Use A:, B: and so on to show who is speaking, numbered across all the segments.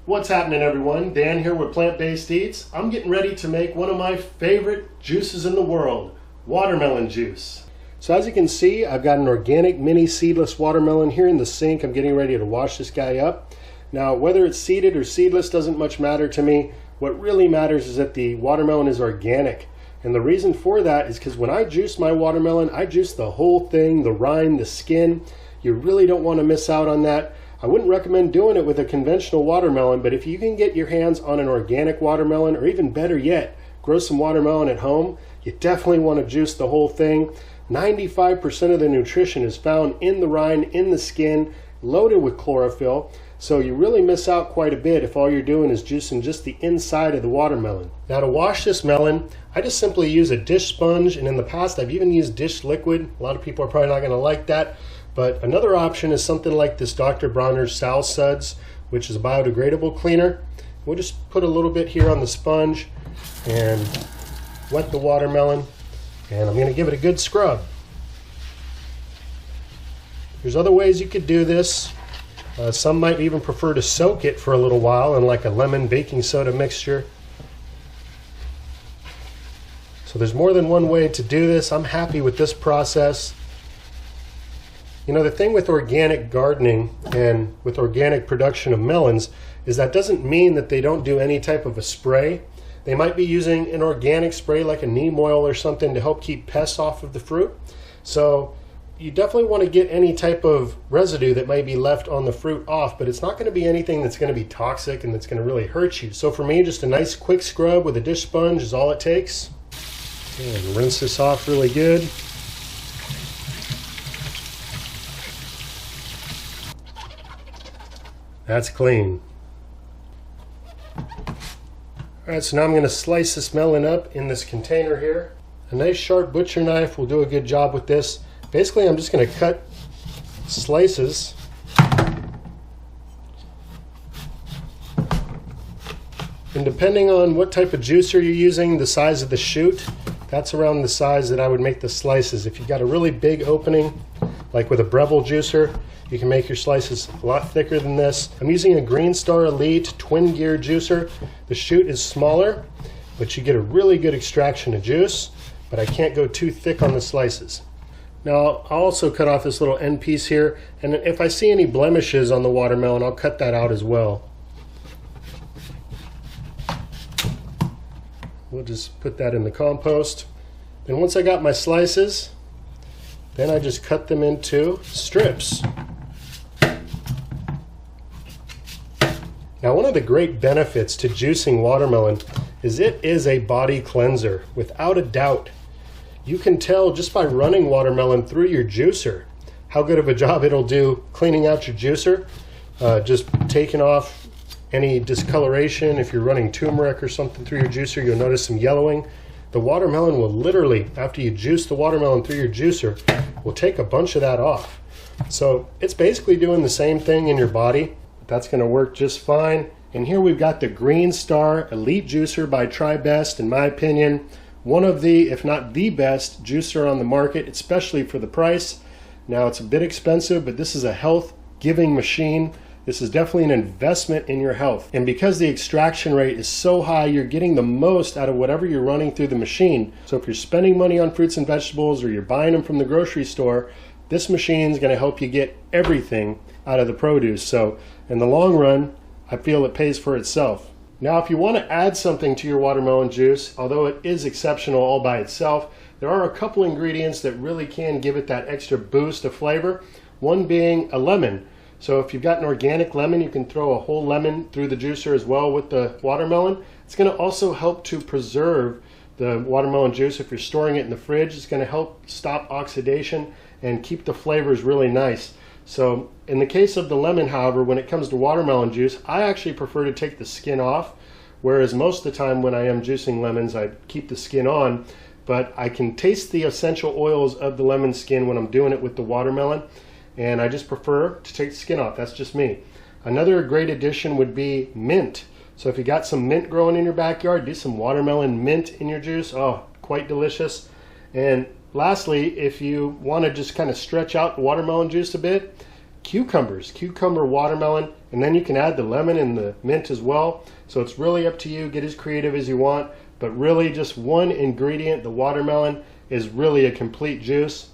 A: What's happening, everyone? Dan here with Plant-Based Eats. I'm getting ready to make one of my favorite juices in the world, watermelon juice. So as you can see, I've got an organic mini seedless watermelon here in the sink. I'm getting ready to wash this guy up. Now, whether it's seeded or seedless doesn't much matter to me. What really matters is that the watermelon is organic. And the reason for that is because when I juice my watermelon, I juice the whole thing, the rind, the skin. You really don't want to miss out on that. I wouldn't recommend doing it with a conventional watermelon, but if you can get your hands on an organic watermelon, or even better yet, grow some watermelon at home, you definitely want to juice the whole thing. 95% of the nutrition is found in the rind, in the skin, loaded with chlorophyll, so you really miss out quite a bit if all you're doing is juicing just the inside of the watermelon. Now, to wash this melon, I just simply use a dish sponge, and in the past I've even used dish liquid. A lot of people are probably not going to like that. But another option is something like this Dr. Bronner's Sal Suds, which is a biodegradable cleaner. We'll just put a little bit here on the sponge and wet the watermelon, and I'm going to give it a good scrub. There's other ways you could do this. Some might even prefer to soak it for a little while in like a lemon baking soda mixture. So there's more than one way to do this. I'm happy with this process. You know, the thing with organic gardening and with organic production of melons is that doesn't mean that they don't do any type of a spray. They might be using an organic spray like a neem oil or something to help keep pests off of the fruit. So you definitely want to get any type of residue that might be left on the fruit off, but it's not going to be anything that's going to be toxic and that's going to really hurt you. So for me, just a nice quick scrub with a dish sponge is all it takes. And rinse this off really good. That's clean. Alright, so now I'm going to slice this melon up in this container here. A nice sharp butcher knife will do a good job with this. Basically, I'm just going to cut slices. And depending on what type of juicer you're using, the size of the shoot, that's around the size that I would make the slices. If you've got a really big opening, like with a Breville juicer, you can make your slices a lot thicker than this. I'm using a Green Star Elite twin gear juicer. The chute is smaller, but you get a really good extraction of juice, but I can't go too thick on the slices. Now, I'll also cut off this little end piece here, and if I see any blemishes on the watermelon, I'll cut that out as well. We'll just put that in the compost. And once I got my slices, then I just cut them into strips. Now, one of the great benefits to juicing watermelon is it is a body cleanser, without a doubt. You can tell just by running watermelon through your juicer how good of a job it'll do cleaning out your juicer, just taking off any discoloration. If you're running turmeric or something through your juicer, you'll notice some yellowing. The watermelon will literally, after you juice the watermelon through your juicer, will take a bunch of that off. So it's basically doing the same thing in your body. That's going to work just fine. And here we've got the Green Star Elite Juicer by TriBest. In my opinion, one of the, if not the best juicer on the market, especially for the price. Now, it's a bit expensive, but this is a health-giving machine. This is definitely an investment in your health. And because the extraction rate is so high, you're getting the most out of whatever you're running through the machine. So if you're spending money on fruits and vegetables, or you're buying them from the grocery store, this machine is going to help you get everything out of the produce. So in the long run, I feel it pays for itself. Now, if you want to add something to your watermelon juice, although it is exceptional all by itself, there are a couple ingredients that really can give it that extra boost of flavor. One being a lemon. So if you've got an organic lemon, you can throw a whole lemon through the juicer as well with the watermelon. It's going to also help to preserve the watermelon juice. If you're storing it in the fridge, it's going to help stop oxidation and keep the flavors really nice. So in the case of the lemon, however, when it comes to watermelon juice, I actually prefer to take the skin off, whereas most of the time when I am juicing lemons, I keep the skin on, but I can taste the essential oils of the lemon skin when I'm doing it with the watermelon, and I just prefer to take the skin off. That's just me. Another great addition would be mint. So if you got some mint growing in your backyard, do some watermelon mint in your juice. Oh, quite delicious. And lastly, if you want to just kind of stretch out the watermelon juice a bit, cucumbers, cucumber watermelon, And then you can add the lemon and the mint as well. So it's really up to you. Get as creative as you want. But really just one ingredient, the watermelon, is really a complete juice.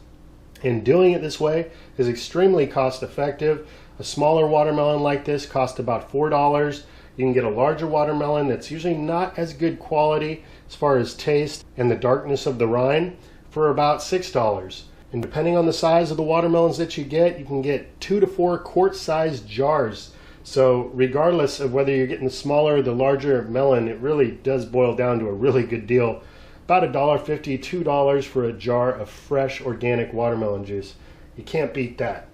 A: And doing it this way is extremely cost effective. A smaller watermelon like this costs about $4. You can get a larger watermelon that's usually not as good quality as far as taste and the darkness of the rind for about $6. And depending on the size of the watermelons that you can get 2 to 4 quart-sized jars. So regardless of whether you're getting the smaller or the larger melon, it really does boil down to a really good deal. About $1.50, $2 for a jar of fresh organic watermelon juice. You can't beat that.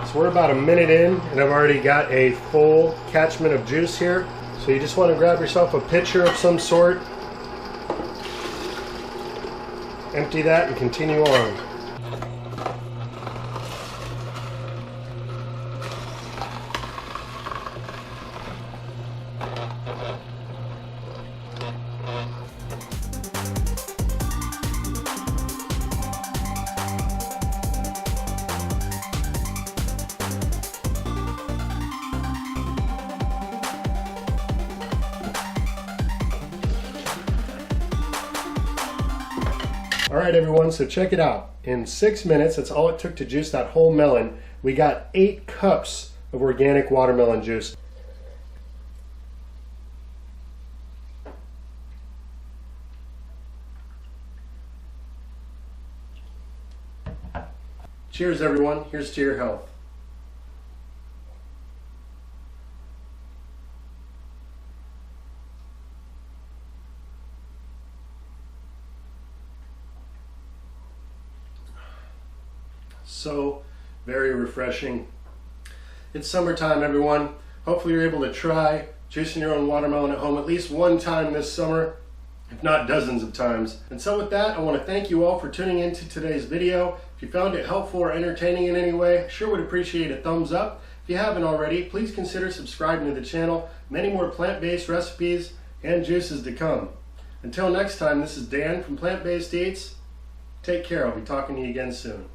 A: So we're about a minute in and I've already got a full catchment of juice here. So you just want to grab yourself a pitcher of some sort, empty that and continue on. Alright everyone, so check it out. In 6 minutes, that's all it took to juice that whole melon, we got 8 cups of organic watermelon juice. Cheers everyone, here's to your health. So very refreshing. It's summertime everyone. Hopefully you're able to try juicing your own watermelon at home at least one time this summer, if not dozens of times. And so with that, I want to thank you all for tuning into today's video. If you found it helpful or entertaining in any way, I sure would appreciate a thumbs up. If you haven't already, please consider subscribing to the channel. Many more plant-based recipes and juices to come. Until next time, this is Dan from Plant Based Eats. Take care. I'll be talking to you again soon.